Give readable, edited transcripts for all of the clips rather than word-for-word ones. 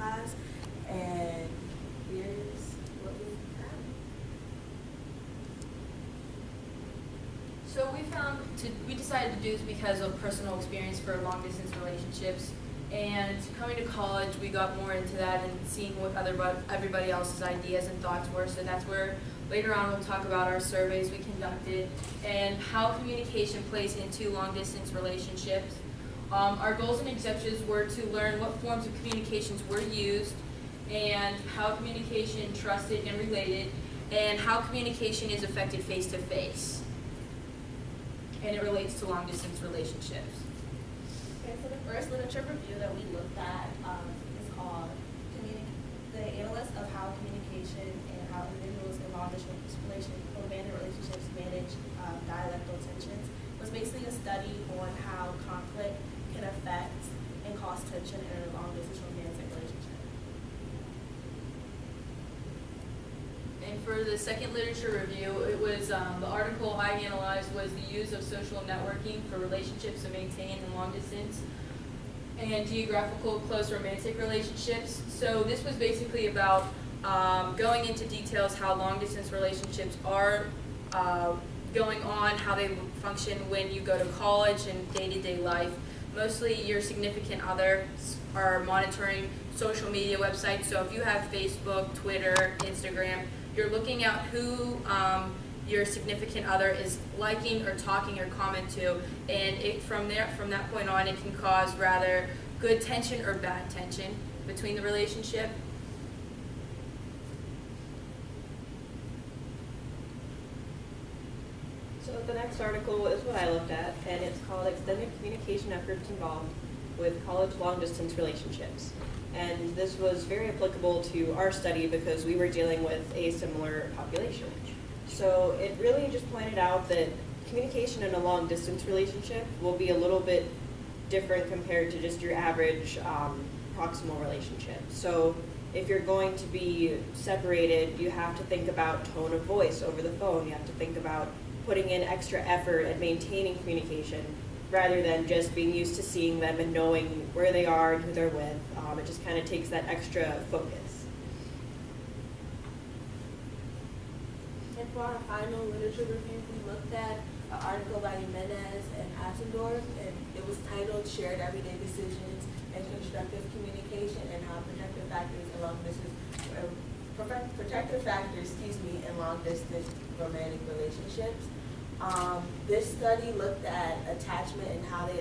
class, and here's what we found. So we decided to do this because of personal experience for long distance relationships. And coming to college, we got more into that and seeing what everybody else's ideas and thoughts were. So that's where later on we'll talk about our surveys we conducted and how communication plays into long distance relationships. Our goals and objectives were to learn what forms of communications were used and how communication trusted and related, and how communication is affected face to face. And it relates to long distance relationships. Okay, so the first literature review that we looked at is called The Analyst of How Communication and How Individuals in Long Distance Romantic Relationships Manage Dialectal Tensions. It was basically a study on how conflict can affect and cause tension in a long distance romantic relationship. And for the second literature review, it was the article I analyzed was the use of social networking for relationships to maintain in long distance and geographical close romantic relationships. So this was basically about going into details how long distance relationships are going on, how they function when you go to college and day-to-day life. Mostly your significant others are monitoring social media websites. So if you have Facebook, Twitter, Instagram, you're looking at who your significant other is liking or talking or comment to, and from that point on, it can cause rather good tension or bad tension between the relationship. So the next article is what I looked at, and it's called Extended Communication Efforts Involved with College Long Distance Relationships. And this was very applicable to our study because we were dealing with a similar population. So it really just pointed out that communication in a long distance relationship will be a little bit different compared to just your average proximal relationship. So if you're going to be separated, you have to think about tone of voice over the phone. You have to think about putting in extra effort at maintaining communication rather than just being used to seeing them and knowing where they are and who they're with. It just kind of takes that extra focus. And for our final literature review, we looked at an article by Jimenez and Asendorf, and it was titled Shared Everyday Decisions and Constructive Communication and How Protective Factors in Long Distance Romantic Relationships. This study looked at attachment and how they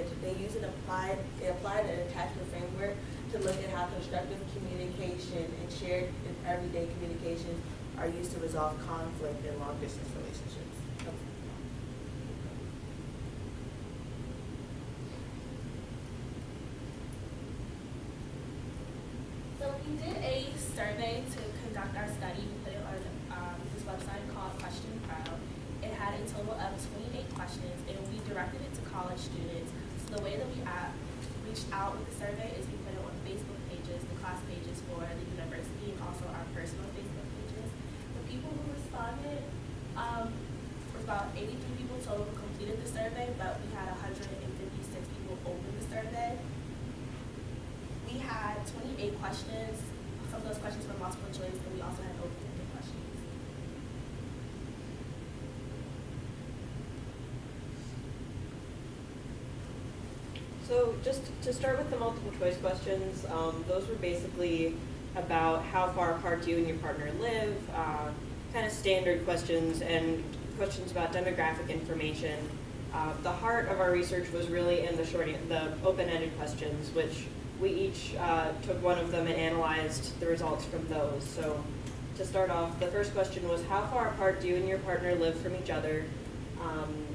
applied an attachment framework to look at how constructive communication and shared everyday communications are used to resolve conflict in long distance relationships. So we did a survey to conduct our study. We put it on this website called Question Pro. It had a total of 28 questions, and we directed it to college students. So the way that we reached out with the survey is we put it on Facebook pages, the class pages for the university, and also our personal Facebook pages. The people who responded was about 83 people total who completed the survey, but we had 156 people open the survey. We had 28 questions. Some of those questions were multiple choice, and we also had open-ended questions. So just to start with the multiple choice questions, those were basically about how far apart do you and your partner live, kind of standard questions and questions about demographic information. The heart of our research was really in the open-ended questions, which we each took one of them and analyzed the results from those. So to start off, the first question was, how far apart do you and your partner live from each other?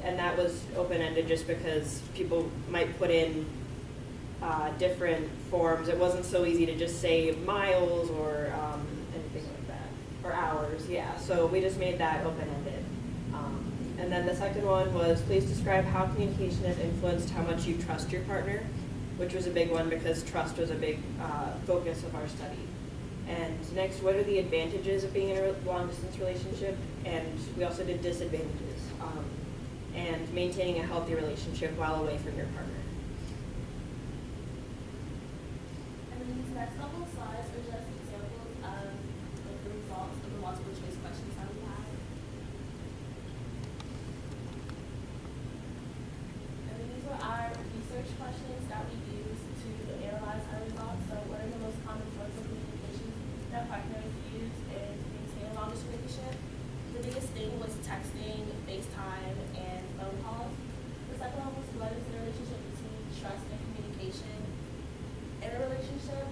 And that was open-ended just because people might put in different forms. It wasn't so easy to just say miles or anything like that, or hours, yeah. So we just made that open-ended. And then the second one was, please describe how communication has influenced how much you trust your partner, which was a big one because trust was a big focus of our study. And next, what are the advantages of being in a long-distance relationship? And we also did disadvantages, and maintaining a healthy relationship while away from your partner. And then these next couple of slides are questions that we use to analyze our results. So what are the most common forms of communication that partners use and to maintain a long-distance relationship? The biggest thing was texting, FaceTime, and phone calls. The second one was what is the relationship between trust and communication in a relationship.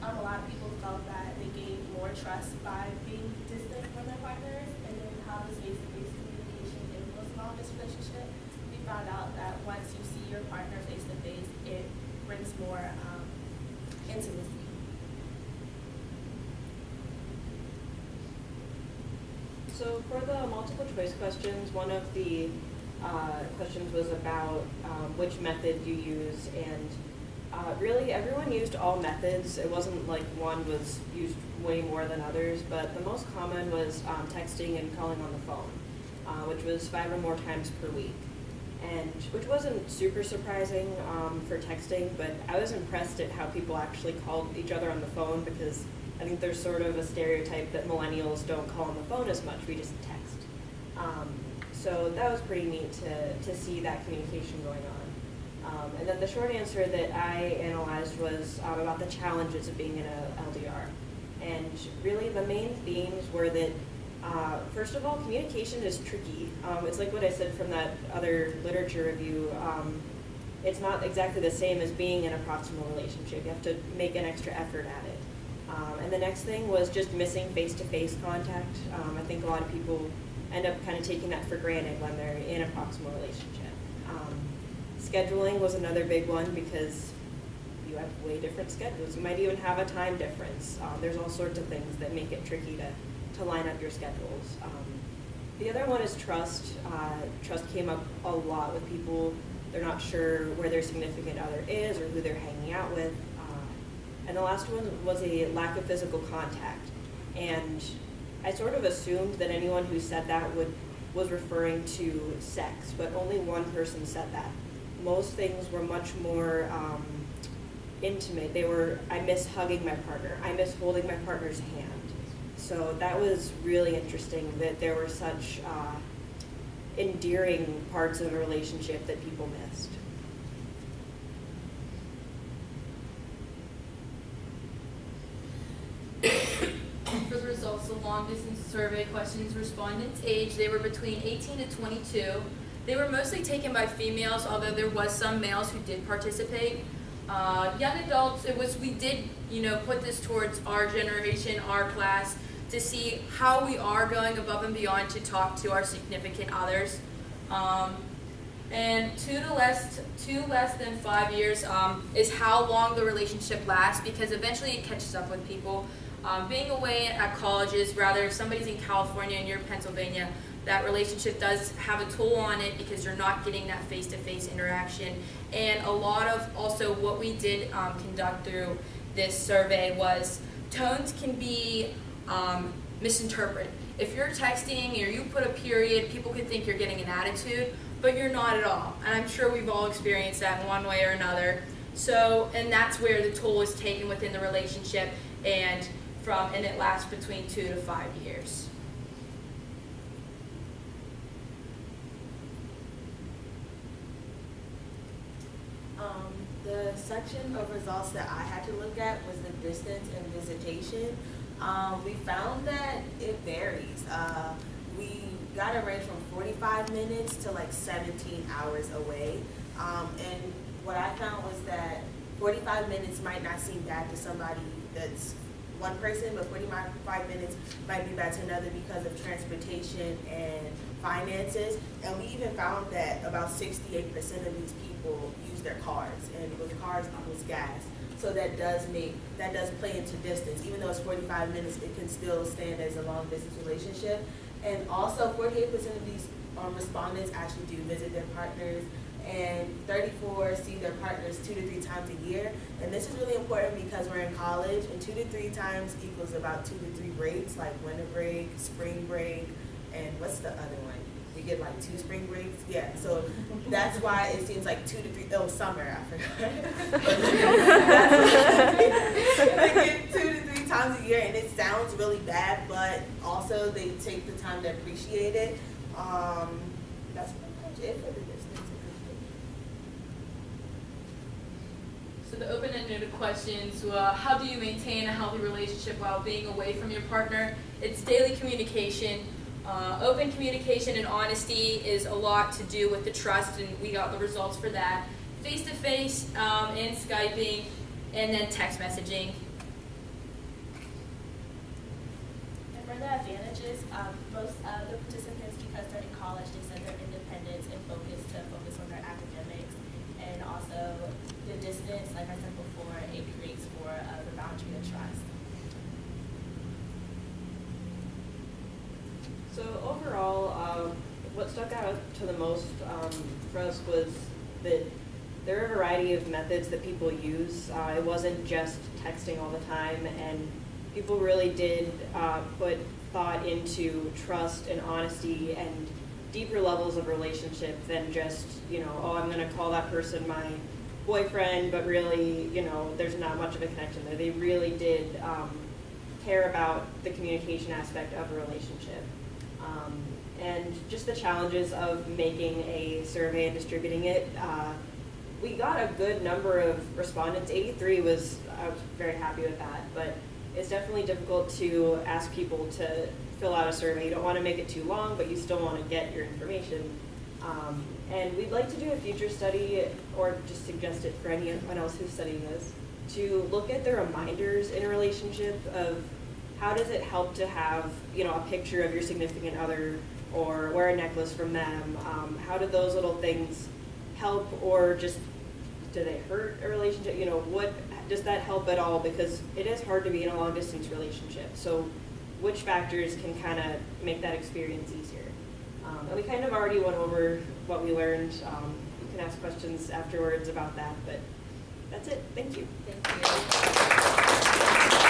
A lot of people felt that they gained more trust by being distant from their partners, and then how does face-to-face communication influence a long-distance relationship? We found out that once you see your partner face-to-face, it brings more intimacy. So for the multiple choice questions, one of the questions was about which method you use, and really everyone used all methods. It wasn't like one was used way more than others, but the most common was texting and calling on the phone, which was 5 or more times per week. And which wasn't super surprising for texting, but I was impressed at how people actually called each other on the phone, because I think there's sort of a stereotype that millennials don't call on the phone as much, we just text. So that was pretty neat to see that communication going on. And then the short answer that I analyzed was about the challenges of being in a LDR. And really the main themes were that, first of all, communication is tricky. It's like what I said from that other literature review. It's not exactly the same as being in a proximal relationship. You have to make an extra effort at it. And the next thing was just missing face-to-face contact. I think a lot of people end up kind of taking that for granted when they're in a proximal relationship. Scheduling was another big one, because you have way different schedules. You might even have a time difference. There's all sorts of things that make it tricky to line up your schedules. The other one is trust. Trust came up a lot with people. They're not sure where their significant other is or who they're hanging out with. And the last one was a lack of physical contact. And I sort of assumed that anyone who said that was referring to sex, but only one person said that. Most things were much more intimate. They were, I miss hugging my partner. I miss holding my partner's hand. So that was really interesting, that there were such endearing parts of a relationship that people missed. For the results, the long distance survey questions, respondents' age, they were between 18 to 22. They were mostly taken by females, although there was some males who did participate. Young adults, we did, put this towards our generation, our class, to see how we are going above and beyond to talk to our significant others. And two less than 5 years is how long the relationship lasts, because eventually it catches up with people. Being away at colleges, rather if somebody's in California and you're in Pennsylvania, that relationship does have a toll on it, because you're not getting that face-to-face interaction. And a lot of also what we did conduct through this survey was tones can be misinterpreted. If you're texting or you put a period, people could think you're getting an attitude, but you're not at all. And I'm sure we've all experienced that in one way or another. So, and that's where the toll is taken within the relationship, and it lasts between 2 to 5 years. The section of results that I had to look at was the distance and visitation. We found that it varies. We got a range from 45 minutes to like 17 hours away. And what I found was that 45 minutes might not seem bad to somebody that's one person, but 45 minutes might be bad to another because of transportation and finances. And we even found that about 68% of these people use their cars, and with cars equals gas. So that does play into distance. Even though it's 45 minutes, it can still stand as a long distance relationship. And also 48% of these respondents actually do visit their partners, and 34 see their partners 2 to 3 times a year. And this is really important because we're in college, and 2 to 3 times equals about 2 to 3 breaks, like winter break, spring break, and what's the other one? We get like 2 spring breaks. Yeah, so that's why it seems like 2 to 3. Oh, summer, I forgot. They get 2 to 3 times a year, and it sounds really bad, but also they take the time to appreciate it. That's pretty much it for the distance. So the open-ended questions, how do you maintain a healthy relationship while being away from your partner? It's daily communication. Open communication and honesty is a lot to do with the trust, and we got the results for that. Face-to-face and Skyping, and then text messaging. And for the advantages, most of the participants, because they're in college, they said their independence and focus on their academics. And also the distance, like I said before, it creates more of a boundary of trust. So overall, what stuck out to the most for us was that there are a variety of methods that people use. It wasn't just texting all the time, and people really did put thought into trust and honesty and deeper levels of relationship than just, oh, I'm going to call that person my boyfriend, but really, there's not much of a connection there. They really did care about the communication aspect of a relationship. And just the challenges of making a survey and distributing it. We got a good number of respondents. 83 I was very happy with that, but it's definitely difficult to ask people to fill out a survey. You don't want to make it too long, but you still want to get your information. And we'd like to do a future study, or just suggest it for anyone else who's studying this, to look at the reminders in a relationship of how does it help to have, a picture of your significant other or wear a necklace from them. How do those little things help, or just do they hurt a relationship? What does that help at all? Because it is hard to be in a long distance relationship. So which factors can kind of make that experience easier? And we kind of already went over what we learned. You can ask questions afterwards about that, but that's it. Thank you. Thank you.